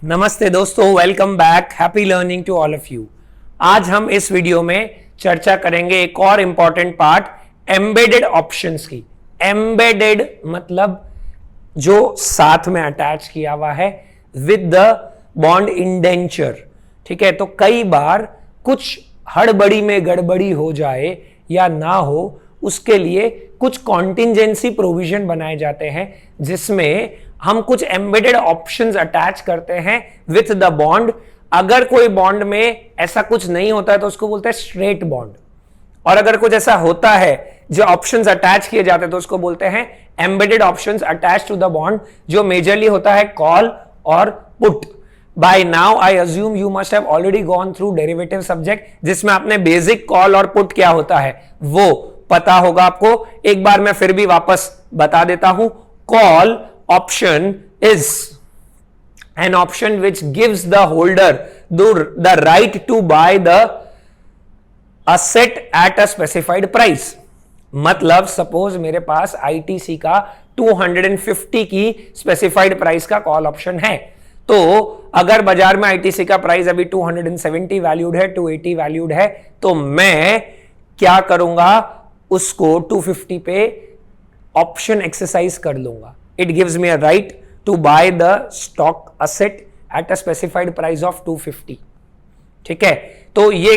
नमस्ते दोस्तों, welcome back, happy learning to all of you. आज हम इस वीडियो में चर्चा करेंगे एक और इंपॉर्टेंट पार्ट एम्बेडेड ऑप्शंस की। एम्बेडेड मतलब जो साथ में अटैच किया हुआ है विद द बॉन्ड इंडेंचर। ठीक है, तो कई बार कुछ हड़बड़ी में गड़बड़ी हो जाए या ना हो, उसके लिए कुछ कॉन्टिंजेंसी प्रोविजन बनाए जाते हैं जिसमें हम कुछ एम्बेडेड ऑप्शंस अटैच करते हैं विथ द बॉन्ड। अगर कोई बॉन्ड में ऐसा कुछ नहीं होता है तो उसको बोलते हैं स्ट्रेट बॉन्ड, और अगर कुछ ऐसा होता है जो ऑप्शंस अटैच किए जाते हैं तो उसको बोलते हैं embedded options attach to the bond, जो मेजरली होता है कॉल और put. By now I assume you must have already gone through derivative subject, जिसमें आपने बेसिक कॉल और पुट क्या होता है वो पता होगा आपको। एक बार मैं फिर भी वापस बता देता हूं। Call option is an option which gives the holder the right to buy the asset at a specified price। मतलब सपोज मेरे पास ITC का 250 की स्पेसिफाइड प्राइस का कॉल ऑप्शन है, तो अगर बाजार में ITC का प्राइस अभी 270 वैल्यूड है, 280 वैल्यूड है, तो मैं क्या करूंगा, उसको 250 पे ऑप्शन एक्सरसाइज कर लूंगा। It gives me a right to buy the stock asset at a specified price of 250। ठीक है, तो ये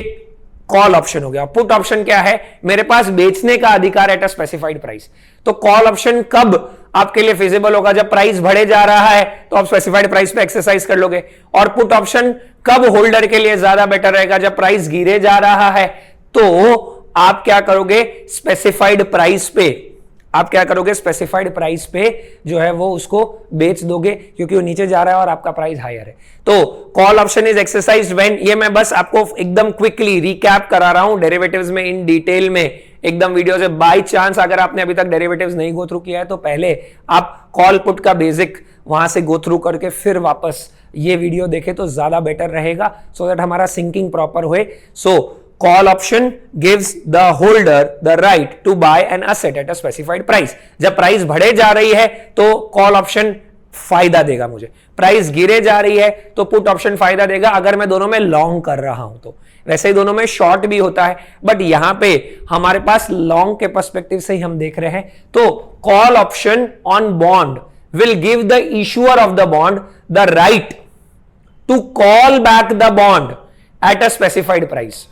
कॉल ऑप्शन हो गया। पुट ऑप्शन क्या है, मेरे पास बेचने का अधिकार एट अ स्पेसिफाइड प्राइस। तो कॉल ऑप्शन कब आपके लिए फिजिबल होगा, जब प्राइस बढ़े जा रहा है तो आप स्पेसिफाइड प्राइस पे एक्सरसाइज कर लोगे। और पुट ऑप्शन कब होल्डर के लिए ज्यादा बेटर रहेगा, जब प्राइस गिरे जा रहा है तो आप क्या करोगे, स्पेसिफाइड प्राइस पे आप क्या करोगे, स्पेसिफाइड प्राइस पे जो है वो उसको बेच दोगे, क्योंकि वो नीचे जा रहा है और आपका प्राइस हायर है। तो call option is exercised when, ये मैं बस आपको एकदम क्विकली रिकैप करा रहा हूं डेरिवेटिव्स में इन डिटेल में एकदम वीडियो से। बाय चांस अगर आपने अभी तक डेरिवेटिव्स नहीं गो थ्रू किया है तो पहले आप कॉल पुट का बेसिक वहां से गो थ्रू करके फिर वापस ये वीडियो देखे तो ज्यादा बेटर रहेगा, सो दैट हमारा सिंकिंग प्रॉपर हुए। So call option gives the holder the right to buy an asset at a specified price. जब प्राइस बढ़े जा रही है तो कॉल ऑप्शन फायदा देगा मुझे, प्राइस गिरे जा रही है तो पुट ऑप्शन फायदा देगा अगर मैं दोनों में लॉन्ग कर रहा हूं तो। वैसे ही दोनों में शॉर्ट भी होता है, बट यहां पे हमारे पास लॉन्ग के पर्सपेक्टिव से ही हम देख रहे हैं। तो call option on bond will give the issuer of the bond the right to call back the bond at a specified price.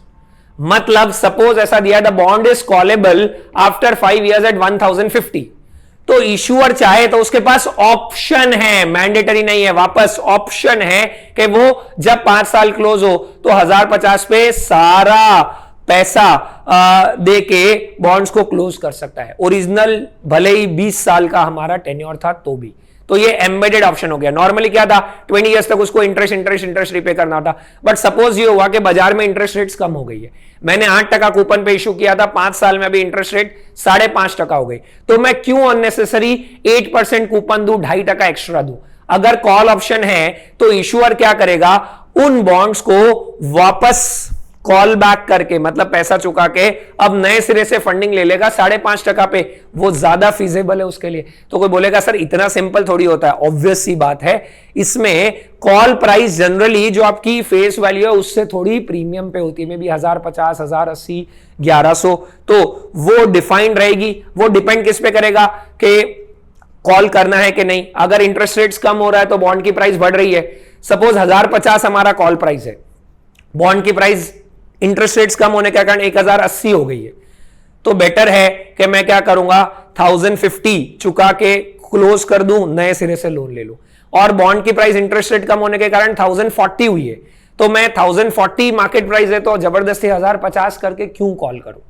मतलब सपोज ऐसा दिया, the bond is callable after 5 years at 1050, तो इशूअर चाहे तो उसके पास option है, mandatory नहीं है, वापस ऑप्शन है कि वो जब 5 साल क्लोज हो तो 1050 पे सारा पैसा दे के बॉन्ड्स को क्लोज कर सकता है। ओरिजिनल भले ही 20 साल का हमारा टेन्योर था तो भी। तो ये एम्बेडेड ऑप्शन हो गया। नॉर्मली क्या था, 20 years तक उसको इंटरेस्ट रिपे करना था, बट सपोज ये हुआ कि बाजार में इंटरेस्ट रेट्स कम हो गई है, मैंने 8% कूपन पे इशू किया था, 5 साल में अभी इंटरेस्ट रेट 5.5% हो गई, तो मैं क्यों अननेसेसरी 8% कूपन दूं, 2.5% एक्स्ट्रा दूं। अगर कॉल ऑप्शन है तो इशूअर क्या करेगा, उन बॉन्ड्स को वापस कॉल बैक करके, मतलब पैसा चुका के अब नए सिरे से फंडिंग ले लेगा 5.5% पे, वो ज्यादा फीजेबल है उसके लिए। तो कोई बोलेगा सर इतना सिंपल थोड़ी होता है, ऑब्वियस सी बात है, इसमें कॉल प्राइस जनरली जो आपकी फेस वैल्यू है उससे थोड़ी प्रीमियम पे होती है, मे बी 1050, 1080, 1100, तो वो डिफाइंड रहेगी। वो डिपेंड किस पे करेगा कि कॉल करना है कि नहीं। अगर इंटरेस्ट रेट्स कम हो रहा है तो बॉन्ड की प्राइस बढ़ रही है, सपोज 1050 हमारा कॉल प्राइस है, बॉन्ड की प्राइस इंटरेस्ट रेट्स कम होने के कारण 1080 हो गई है, तो बेटर है कि मैं क्या करूंगा, 1050 चुका के क्लोज कर दूं, नए सिरे से लोन ले लूं। और बॉन्ड की प्राइस इंटरेस्ट रेट कम होने के कारण 1040 हुई है, तो मैं 1040 मार्केट प्राइस है तो जबरदस्ती 1050 करके क्यों कॉल करूं।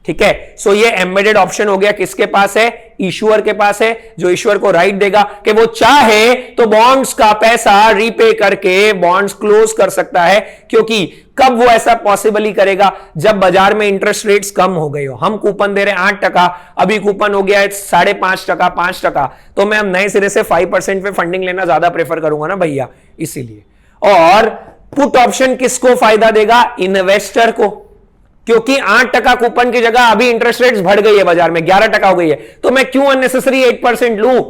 ठीक है, सो ये एम्बेडेड ऑप्शन हो गया, किसके पास है, इशूअर के पास है, जो इशूअर को राइट देगा कि वो चाहे तो बॉन्ड्स का पैसा रीपे करके बॉन्ड्स क्लोज कर सकता है, क्योंकि कब वो ऐसा पॉसिबली करेगा, जब बाजार में इंटरेस्ट रेट्स कम हो गई हो। हम कूपन दे रहे हैं 8%, अभी कूपन हो गया है 5.5%, 5%, तो मैं अब नए सिरे से 5% पे फंडिंग लेना ज्यादा प्रेफर करूंगा ना भैया, इसीलिए। और पुट ऑप्शन किसको फायदा देगा, इन्वेस्टर को, क्योंकि 8% कूपन की जगह अभी इंटरेस्ट रेट्स बढ़ गई है, बाजार में 11% हो गई है, तो मैं क्यों अननेसेसरी 8% लूं।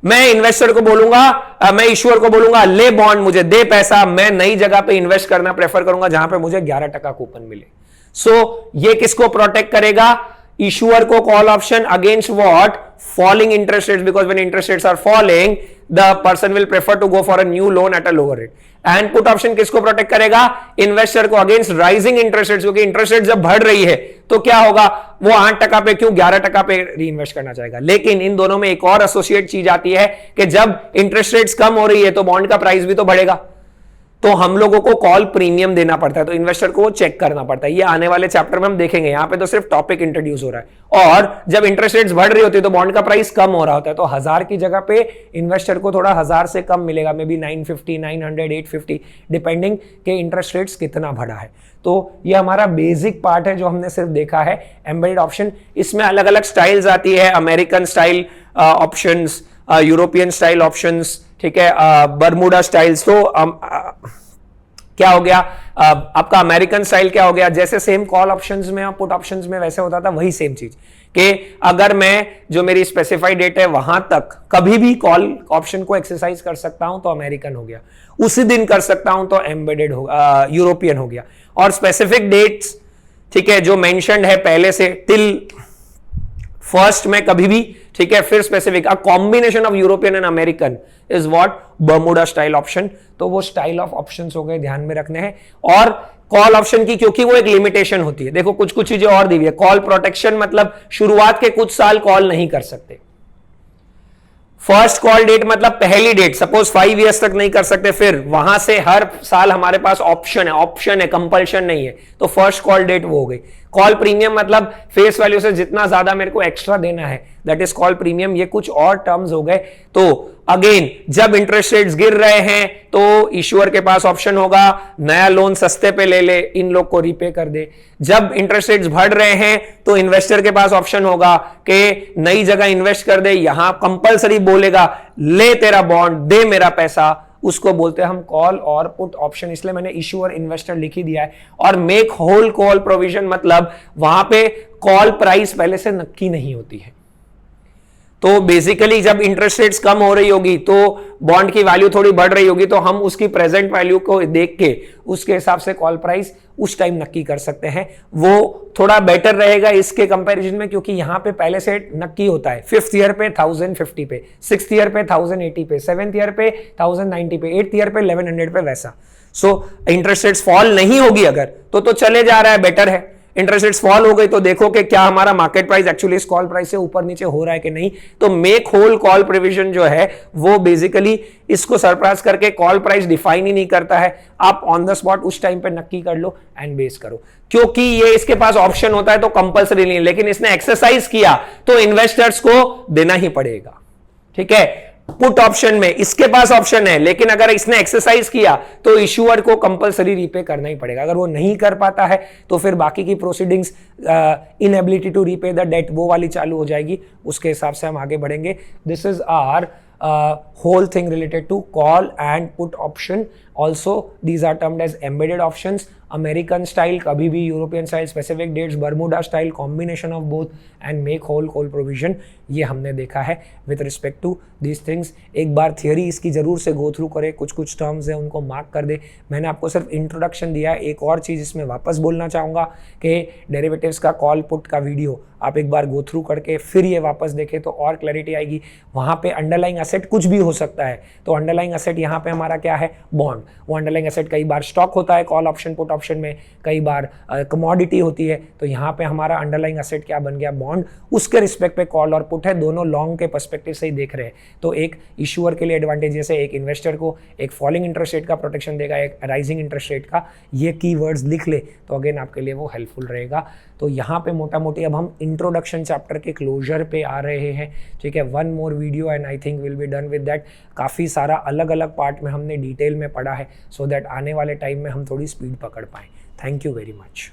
मैं इन्वेस्टर को बोलूंगा, मैं इश्यूअर को बोलूंगा ले बॉन्ड, मुझे दे पैसा, मैं नई जगह पे इन्वेस्ट करना प्रेफर करूंगा जहां पे मुझे 11% कूपन मिले। सो ये किसको प्रोटेक्ट करेगा? issuer को call option against what? Falling interest rates, because when interest rates are falling, the person will prefer to go for a new loan at a lower rate. And put option किसको protect करेगा? Investor को against rising interest rates, क्योंकि interest rate जब बढ़ रही है तो क्या होगा, वो 8% पे क्यों 11% पे री इन्वेस्ट करना चाहेगा। लेकिन इन दोनों में एक और एसोसिएट चीज आती है कि जब इंटरेस्ट रेट्स कम हो रही है तो बॉन्ड का प्राइस भी तो बढ़ेगा, तो हम लोगों को कॉल प्रीमियम देना पड़ता है, तो इन्वेस्टर को वो चेक करना पड़ता है। ये आने वाले चैप्टर में हम देखेंगे, यहां पे तो सिर्फ टॉपिक इंट्रोड्यूस हो रहा है। और जब इंटरेस्ट रेट्स बढ़ रही होती है तो बॉन्ड का प्राइस कम हो रहा होता है, तो 1000 की जगह पे इन्वेस्टर को थोड़ा 1000 से कम मिलेगा, मे बी 950, 900, 850, डिपेंडिंग के इंटरेस्ट रेट्स कितना बढ़ा है। तो ये हमारा बेसिक पार्ट है जो हमने सिर्फ देखा है एम्बेडेड ऑप्शन। इसमें अलग अलग स्टाइल्स आती है, American style options, European style options, ठीक है, बर्मुडा स्टाइल्स। तो क्या हो गया आपका अमेरिकन स्टाइल, क्या हो गया, जैसे सेम कॉल ऑप्शंस में और पुट ऑप्शंस में वैसे होता था, वही सेम चीज कि अगर मैं जो मेरी स्पेसिफाइड डेट है वहां तक कभी भी कॉल ऑप्शन को एक्सरसाइज कर सकता हूं तो अमेरिकन हो गया, उसी दिन कर सकता हूं तो एम्बेडेड हो यूरोपियन हो गया। और स्पेसिफिक डेट्स, ठीक है, जो मेंशन्ड है पहले से टिल फर्स्ट में कभी भी, ठीक है, फिर specific, a combination of European and American is what Bermuda style option. तो वो स्टाइल ऑफ ऑप्शंस हो गए, ध्यान में रखने हैं। और कॉल ऑप्शन की क्योंकि वो एक लिमिटेशन होती है, देखो कुछ कुछ चीजें और दी हुई है। कॉल प्रोटेक्शन मतलब शुरुआत के कुछ साल कॉल नहीं कर सकते। फर्स्ट कॉल डेट मतलब पहली डेट, सपोज 5 इयर्स तक नहीं कर सकते, फिर वहां से हर साल हमारे पास ऑप्शन है, कंपल्शन नहीं है, तो फर्स्ट कॉल डेट वो हो गई। कॉल प्रीमियम मतलब फेस वैल्यू से जितना ज्यादा मेरे को एक्स्ट्रा देना है, दैट इज कॉल प्रीमियम। ये कुछ और टर्म्स हो गए। तो अगेन जब इंटरेस्ट रेट्स गिर रहे हैं तो इश्यूअर के पास ऑप्शन होगा नया लोन सस्ते पे ले ले, इन लोग को रीपे कर दे। जब इंटरेस्ट रेट्स बढ़ रहे हैं तो इन्वेस्टर के पास ऑप्शन होगा कि नई जगह इन्वेस्ट कर दे, यहां कंपलसरी बोलेगा ले तेरा बॉन्ड, दे मेरा पैसा, उसको बोलते हैं हम कॉल और पुट ऑप्शन। इसलिए मैंने इश्यूअर इन्वेस्टर लिख ही दिया है। और मेक होल कॉल प्रोविजन मतलब वहां पे कॉल प्राइस पहले से नक्की नहीं होती है। तो बेसिकली जब इंटरेस्ट रेट्स कम हो रही होगी तो बॉन्ड की वैल्यू थोड़ी बढ़ रही होगी, तो हम उसकी प्रेजेंट वैल्यू को देख के उसके हिसाब से कॉल प्राइस उस टाइम नक्की कर सकते हैं। वो थोड़ा बेटर रहेगा इसके कंपैरिजन में, क्योंकि यहां पे पहले से नक्की होता है। 5th ईयर पे 1050 पे, 6th ईयर पे 1080 पे, 7th ईयर पे 1090 पे, 8th ईयर पे 1100 पे, वैसा। सो इंटरेस्ट रेट्स फॉल नहीं होगी अगर तो चले जा रहा है, बेटर है। इंटरेस्ट रेट्स फॉल हो गई तो देखो कि क्या हमारा मार्केट प्राइस एक्चुअली इस कॉल प्राइस से ऊपर नीचे हो रहा है कि नहीं। तो मेक होल कॉल प्रोविजन जो है वो बेसिकली इसको सरप्राइज करके कॉल प्राइस डिफाइन ही नहीं करता है, आप ऑन द स्पॉट उस टाइम पे नक्की कर लो एंड बेस करो। क्योंकि ये इसके पास ऑप्शन होता है तो कंपल्सरी नहीं, लेकिन इसने एक्सरसाइज किया तो इन्वेस्टर्स को देना ही पड़ेगा, ठीक है। पुट ऑप्शन में इसके पास ऑप्शन है, लेकिन अगर इसने एक्सरसाइज किया तो इश्यूअर को कंपलसरी रीपे करना ही पड़ेगा। अगर वो नहीं कर पाता है तो फिर बाकी की proceedings, inability to repay the debt, वो वाली चालू हो जाएगी। उसके हिसाब से हम आगे बढ़ेंगे। This is our whole thing related to call and put option. Also these are termed as embedded options. American style कभी भी, European style, specific dates, Bermuda style, combination of both and make whole call provision, ये हमने देखा है with respect to these things। एक बार theory इसकी जरूर से गो थ्रू करें, कुछ कुछ टर्म्स है उनको मार्क कर दे। मैंने आपको सिर्फ इंट्रोडक्शन दिया। एक और चीज़ इसमें वापस बोलना चाहूँगा कि डेरिवेटिव्स का कॉल पुट का वीडियो आप एक बार गो थ्रू करके फिर ये वापस देखें तो और क्लैरिटी आएगी। वहाँ पे अंडरलाइंग एसेट कुछ भी हो सकता है, तो अंडरलाइंग एसेट यहाँ पे हमारा क्या है, बॉन्ड। वो अंडरलाइंग एसेट कई बार स्टॉक होता है कॉल ऑप्शन पुट ऑप्शन में, कई बार कमोडिटी होती है, तो यहाँ पे हमारा अंडरलाइंग एसेट क्या बन गया, बॉन्ड। उसके रिस्पेक्ट पे कॉल और पुट है, दोनों लॉन्ग के पर्सपेक्टिव से ही देख रहे हैं। तो एक इशूअर के लिए एडवांटेजेस है, एक इन्वेस्टर को एक फॉलिंग इंटरेस्ट रेट का प्रोटेक्शन देगा, एक राइजिंग इंटरेस्ट रेट का। ये कीवर्ड्स लिख ले तो अगेन आपके लिए वो हेल्पफुल रहेगा। तो यहाँ पे मोटा मोटी अब हम इंट्रोडक्शन चैप्टर के क्लोजर पे आ रहे हैं, ठीक है। 1 more video and I think will be done with that. काफ़ी सारा अलग अलग पार्ट में हमने डिटेल में पढ़ा है, सो दैट आने वाले टाइम में हम थोड़ी स्पीड पकड़ पाएँ। Thank you very much.